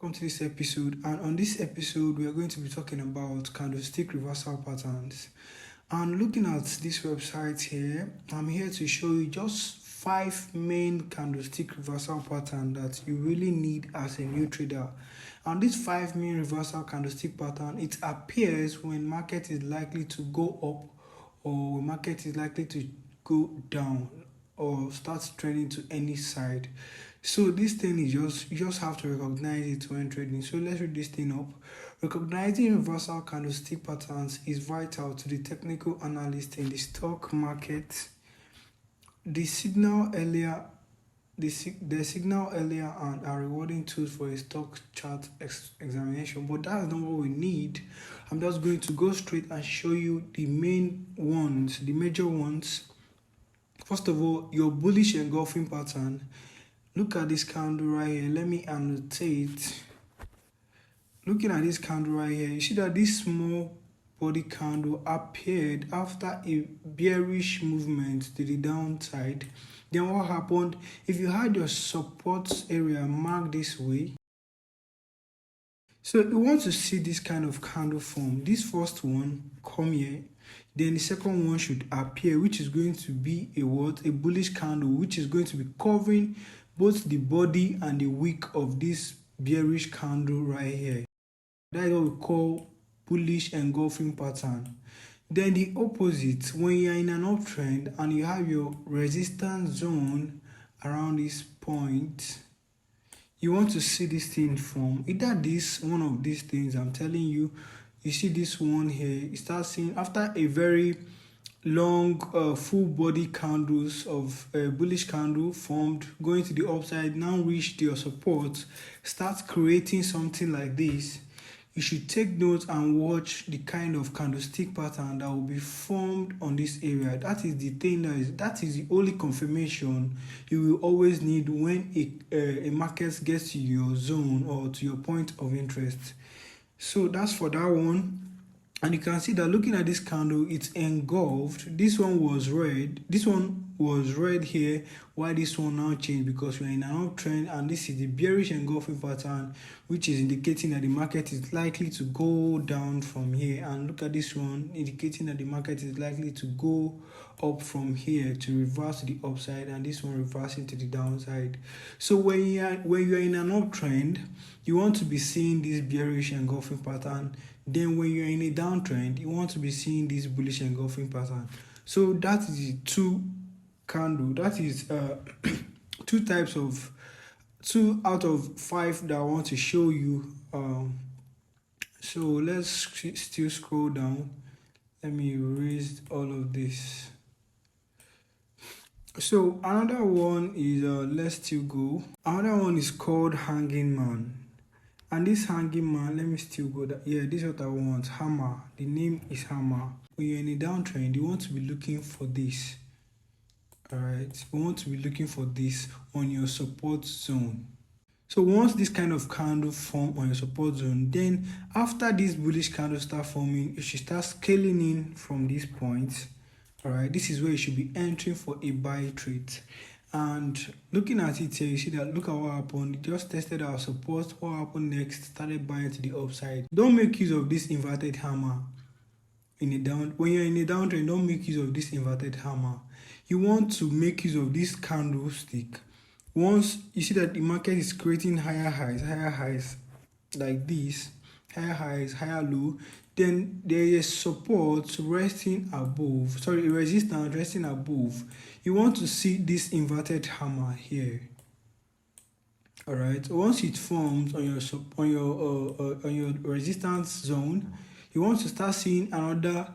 Welcome to this episode, and on this episode we are going to be talking about candlestick reversal patterns. And looking at this website here, I'm here to show you just 5 main candlestick reversal patterns that you really need as a new trader. And this 5 main reversal candlestick pattern, it appears when market is likely to go up or when market is likely to go down or start trending to any side. So this thing is you just have to recognize it when trading. So let's read this thing up. Recognizing reversal candlestick patterns is vital to the technical analyst in the stock market. The signal earlier and are rewarding tools for a stock chart examination, but that's not what we need. I'm just going to go straight and show you the main ones, the major ones. First of all, your bullish engulfing pattern. Look at this candle right here. Let me annotate. Looking at this candle right here, you see that this small body candle appeared after a bearish movement to the downside. Then what happened? If you had your support area marked this way, so you want to see this kind of candle form. This first one come here, then the second one should appear, which is going to be a bullish candle, which is going to be covering both the body and the wick of this bearish candle right here. That is what we call bullish engulfing pattern. Then the opposite, when you are in an uptrend and you have your resistance zone around this point, you want to see this thing form. Either this one of these things, I'm telling you, you see this one here, you start seeing after a very long full body candles of a bullish candle formed, going to the upside, now reach your support, start creating something like this. You should take note and watch the kind of candlestick pattern that will be formed on this area. That is the thing that is the only confirmation you will always need when a market gets to your zone or to your point of interest. So that's for that one. And you can see that looking at this candle, it's engulfed. This one was red. This one was red here. Why this one now changed? Because we're in an uptrend, and this is the bearish engulfing pattern, which is indicating that the market is likely to go down from here. And look at this one, indicating that the market is likely to go up from here to reverse to the upside, and this one reversing to the downside. So when you are in an uptrend, you want to be seeing this bearish engulfing pattern. Then when you're in a downtrend, you want to be seeing this bullish engulfing pattern. So that is the two two out of 5 that I want to show you. So let's still scroll down. Let me erase all of this. So another one is let's still go. Another one is called hanging man. And this hanging man, let me still go that. Yeah, this is what I want. Hammer. The name is hammer. When you're in a downtrend, you want to be looking for this. Alright, you want to be looking for this on your support zone. So once this kind of candle form on your support zone, then after this bullish candle start forming, you should start scaling in from this point. Alright, this is where you should be entering for a buy trade. And looking at it here, you see that look at what happened. It just tested our support. What happened next? Started buying to the upside. Don't make use of this inverted hammer when you're in a downtrend. Don't make use of this inverted hammer. You want to make use of this candlestick. Once you see that the market is creating higher highs like this, higher highs, higher low, then there is support resting above, a resistance resting above. You want to see this inverted hammer here. All right, once it forms on your resistance zone, you want to start seeing another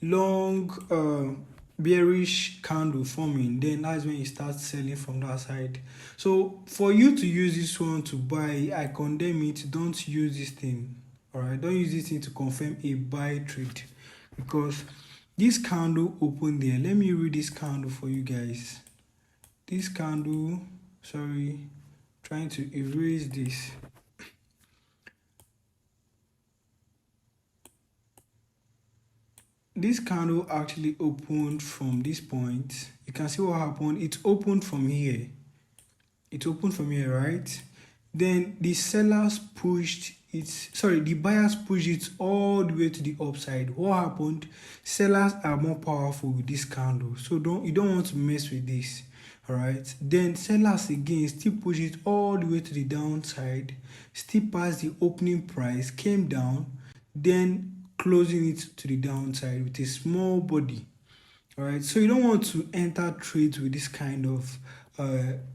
long bearish candle forming. Then that's when you start selling from that side. So for you to use this one to buy, I condemn it. Don't use this thing. All right, don't use this thing to confirm a buy trade, because this candle opened there. Let me read this candle for you guys. This candle, trying to erase this. This candle actually opened from this point. You can see what happened. It opened from here. Right? Then the sellers pushed it, sorry, the buyers pushed it all the way to the upside. What happened? Sellers are more powerful with this candle, so you don't want to mess with this. All right, then sellers again still push it all the way to the downside, still past the opening price, came down, then closing it to the downside with a small body. All right, so you don't want to enter trades with this kind of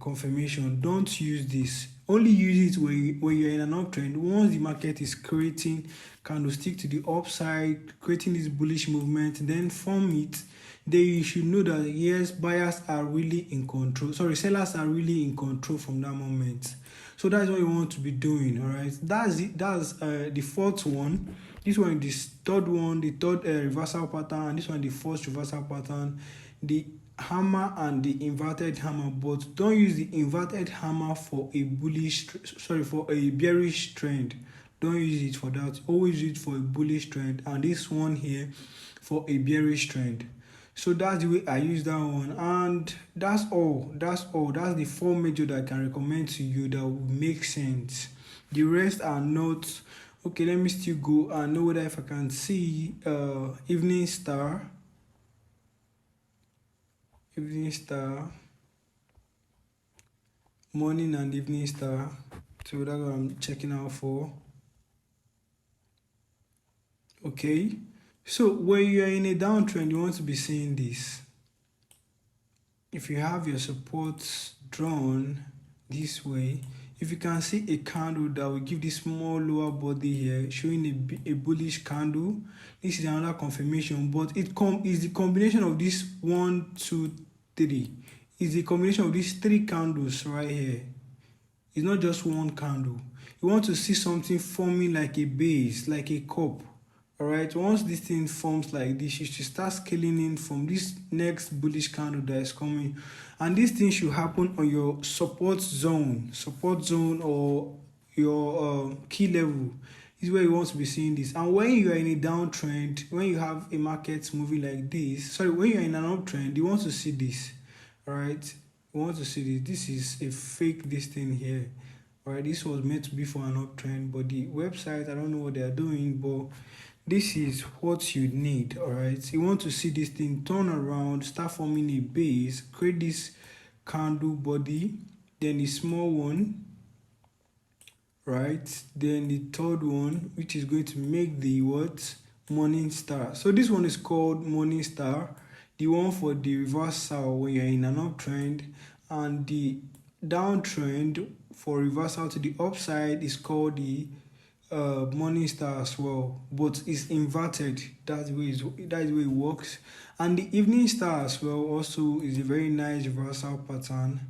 confirmation. Don't use this. Only use it when you're in an uptrend. Once the market is creating candlestick to the upside, creating this bullish movement, then form it, then you should know that yes, buyers are really in control. Sorry, sellers are really in control from that moment. So that's what you want to be doing. All right, that's it. That's the fourth one. This one is the third one, the third reversal pattern, and this one the first reversal pattern. The hammer and the inverted hammer, but don't use the inverted hammer for a for a bearish trend. Don't use it for that. Always use it for a bullish trend, and this one here for a bearish trend. So that's the way I use that one, and that's all. That's the four major that I can recommend to you that will make sense. The rest are not. Okay, let me still go and know whether if I can see evening star, morning and evening star. So that's what I'm checking out for. Okay, so when you're in a downtrend, you want to be seeing this. If you have your supports drawn this way, if you can see a candle that will give this small lower body here showing a bullish candle, this is another confirmation. But it is the combination of this 1, 2, 3. It's the combination of these three candles right here. It's not just one candle. You want to see something forming like a base, like a cup. All right, once this thing forms like this, you should start scaling in from this next bullish candle that is coming, and this thing should happen on your support zone or your key level. Is where you want to be seeing this. And when you are in a downtrend, when you have a market moving like this, when you're in an uptrend, you want to see this. All right, you want to see this. This is a fake thing here. All right, this was meant to be for an uptrend, but the website, I don't know what they are doing, but this is what you need. All right, you want to see this thing turn around, start forming a base, create this candle body, then a small one, right, then the third one, which is going to make the morning star. So this one is called morning star, the one for the reversal when you're in an uptrend, and the downtrend for reversal to the upside is called the morning star as well, but it's inverted. That's the way it works. And the evening star as well also is a very nice reversal pattern.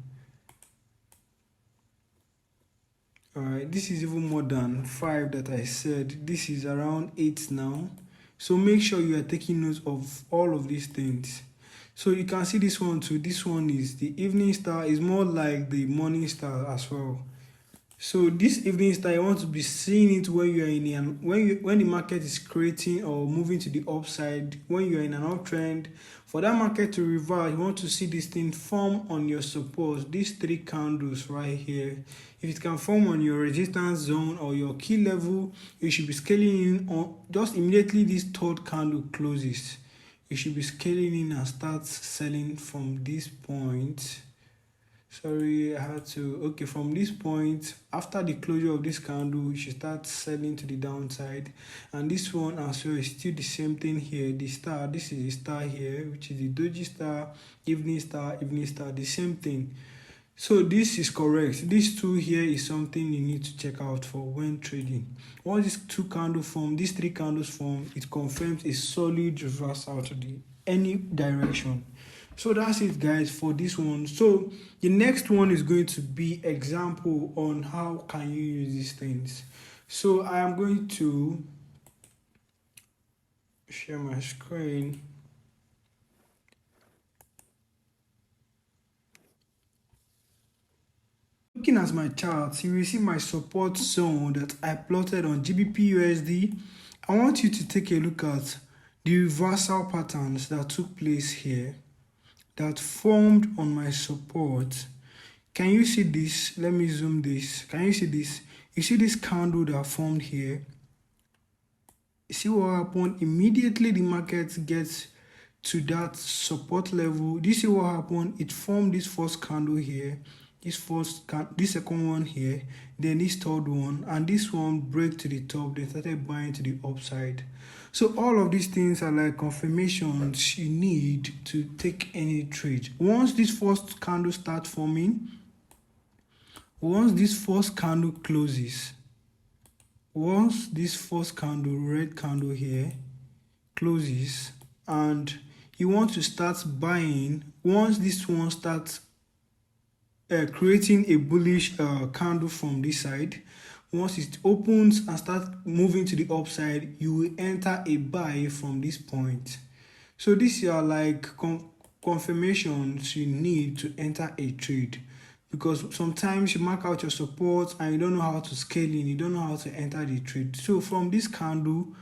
All right, this is even more than 5 that I said. This is around 8 now, so make sure you are taking note of all of these things. So you can see this one too. This one is the evening star, is more like the morning star as well. So this evening star, you want to be seeing it when you are in when the market is creating or moving to the upside. When you are in an uptrend, for that market to reverse, you want to see this thing form on your support. These three candles right here. If it can form on your resistance zone or your key level, you should be scaling in on just immediately this third candle closes. You should be scaling in and start selling from this point. Sorry, I had to. Okay, from this point, after the closure of this candle, you should start selling to the downside. And this one as well is still the same thing here. The star, this is the star here, which is the doji star, evening star, the same thing. So this is correct. These two here is something you need to check out for when trading. Once these two candles form, these three candles form, it confirms a solid reversal to any direction. So that's it, guys, for this one. So the next one is going to be example on how can you use these things. So I am going to share my screen. Looking at my charts, you will see my support zone that I plotted on GBP USD. I want you to take a look at the reversal patterns that took place here, that formed on my support. Can you see this? Let me zoom this. Can you see this? You see this candle that formed here? You see what happened? Immediately the market gets to that support level. Do you see what happened? It formed this first candle here, this second one here, then this third one, and this one break to the top. They started buying to the upside. So all of these things are like confirmations you need to take any trade. Once this first candle starts forming, once this first candle closes, once this first candle, red candle here, closes, and you want to start buying, once this one starts creating a bullish candle from this side, once it opens and starts moving to the upside, you will enter a buy from this point. So these are like confirmations you need to enter a trade, because sometimes you mark out your support and you don't know how to scale in, you don't know how to enter the trade. So from this candle,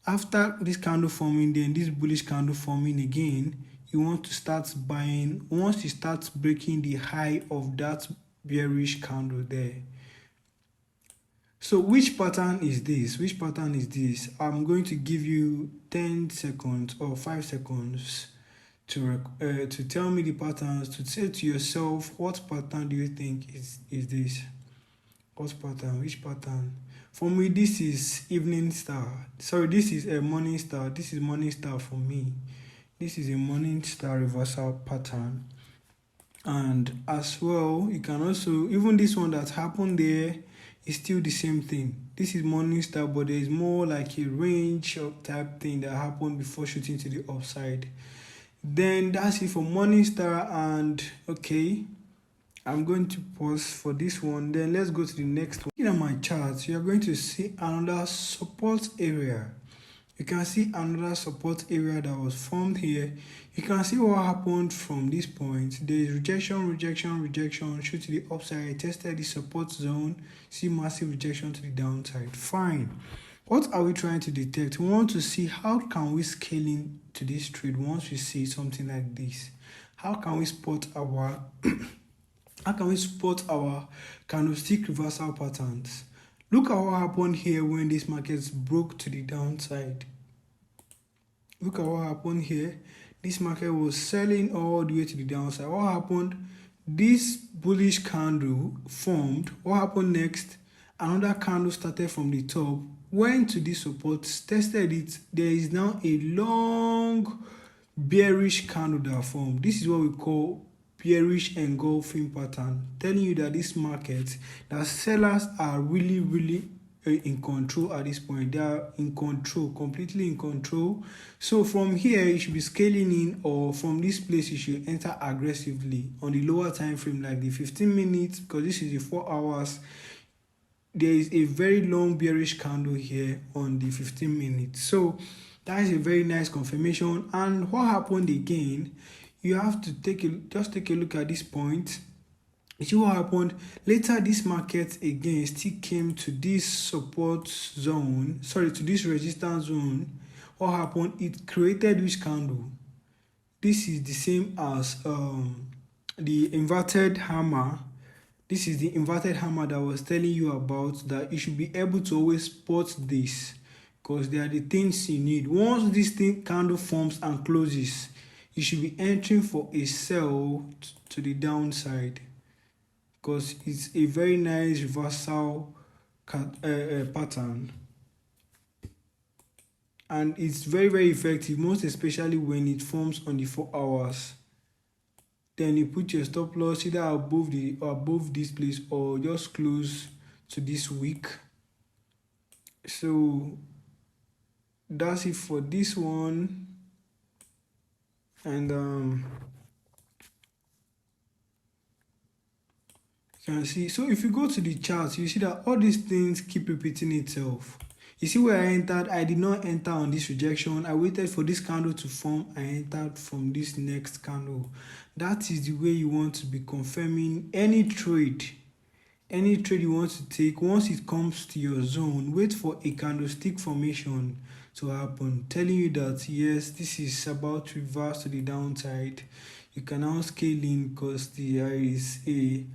after this candle forming, then this bullish candle forming again, you want to start buying once you start breaking the high of that bearish candle there. So which pattern is this? Which pattern is this? I'm going to give you 10 seconds or 5 seconds to tell me the patterns, to say to yourself, what pattern do you think is this? What pattern? Which pattern? For me, this is evening star. Sorry, this is a morning star. This is morning star for me. This is a morning star reversal pattern. And as well, you can also, even this one that happened there is still the same thing. This is morning star, but there is more like a range of type thing that happened before shooting to the upside. Then that's it for morning star. And okay, I'm going to pause for this one. Then let's go to the next one. Looking at my charts, you are going to see another support area. You can see another support area that was formed here. You can see what happened from this point. There is rejection, shoot to the upside, tested the support zone, see massive rejection to the downside. Fine. What are we trying to detect? We want to see how can we scale in to this trade once we see something like this. How can we spot our candlestick reversal patterns? Look at what happened here when this market broke to the downside. Look at what happened here. This market was selling all the way to the downside. What happened? This bullish candle formed. What happened next? Another candle started from the top, went to this support, tested it. There is now a long bearish candle that formed. This is what we call bearish engulfing pattern, telling you that this market, that sellers are really in control at this point. They are in control, completely in control. So from here you should be scaling in, or from this place you should enter aggressively on the lower time frame, like the 15 minutes, because this is the 4 hours. There is a very long bearish candle here on the 15 minutes. So that is a very nice confirmation. And what happened again? You have to just take a look at this point. You see what happened? Later, this market again still came to this support zone, to this resistance zone. What happened? It created which candle? This is the same as the inverted hammer. This is the inverted hammer that I was telling you about, that you should be able to always spot this, because they are the things you need. Once this candle forms and closes, you should be entering for a sell to the downside, because it's a very nice reversal pattern, and it's very effective, most especially when it forms on the 4 hours. Then you put your stop loss either above this place, or just close to this wick. So that's it for this one. And you can see, so if you go to the charts, you see that all these things keep repeating itself. You see where I entered, I did not enter on this rejection. I waited for this candle to form. I entered from this next candle. That is the way you want to be confirming any trade. Any trade you want to take, once it comes to your zone, wait for a candlestick formation to happen, telling you that yes, this is about to reverse to the downside. you can now scale in because there is a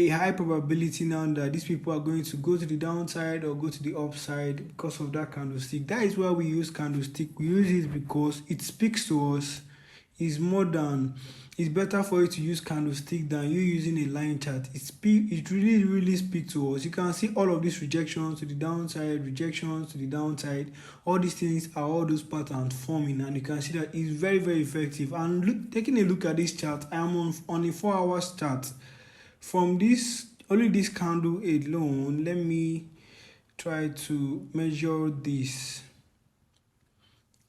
high probability now that these people are going to go to the downside or go to the upside because of that candlestick. That is why we use candlestick. We use it because it speaks to us. It's better for you to use candlestick than you using a line chart. It really speaks to us. You can see all of these rejections to the downside, rejections to the downside. All these things are all those patterns forming, and you can see that it's very effective. And taking a look at this chart, I am on a 4 hours chart. From only this candle alone, let me try to measure this.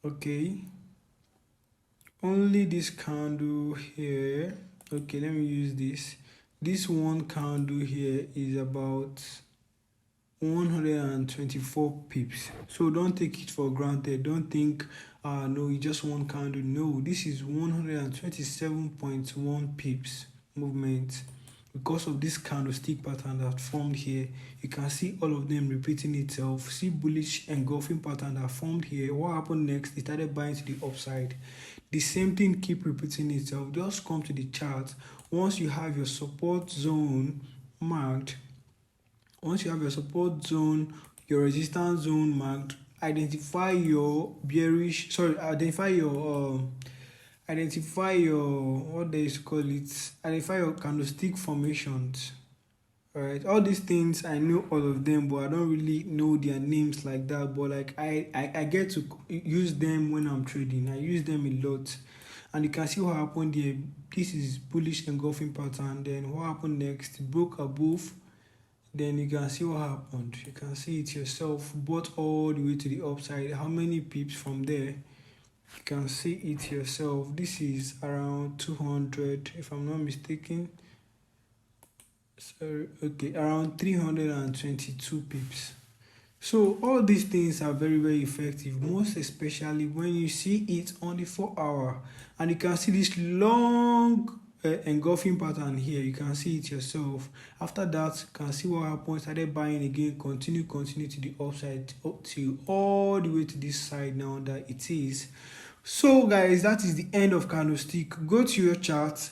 Okay, only this candle here. Okay, let me use this one candle here is about 124 pips. So don't take it for granted. Don't think no, it's just one candle. No, this is 127.1 pips movement. Because of this candlestick pattern that formed here, you can see all of them repeating itself. See bullish engulfing pattern that formed here. What happened next? It started buying to the upside. The same thing keep repeating itself. Just come to the chart. Once you have your support zone marked, your resistance zone marked, identify your candlestick formations. Alright, all these things I know all of them, but I don't really know their names like that. But like I get to use them when I'm trading. I use them a lot, and you can see what happened here. This is bullish engulfing pattern. Then what happened next? Broke above. Then you can see what happened. You can see it yourself. Bought all the way to the upside. How many pips from there? You can see it yourself. This is around 200 if I'm not mistaken. So okay, around 322 pips. So all these things are very effective, most especially when you see it on the 4 hour, and you can see this long engulfing pattern here. You can see it yourself. After that, you can see what happened. Started buying again, continue to the upside up to all the way to this side now that it is. So guys, that is the end of candlestick. Go to your chart,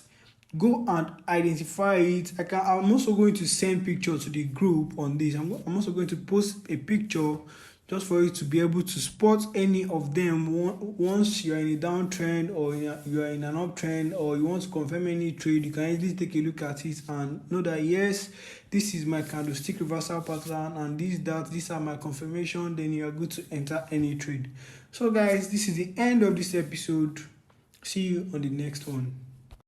go and identify it. I'm also going to send pictures to the group on this. I'm also going to post a picture just for you to be able to spot any of them once you're in a downtrend or you are in an uptrend, or you want to confirm any trade. You can easily take a look at it and know that yes, this is my candlestick reversal pattern, and these are my confirmation. Then you are good to enter any trade. So guys, this is the end of this episode. See you on the next one.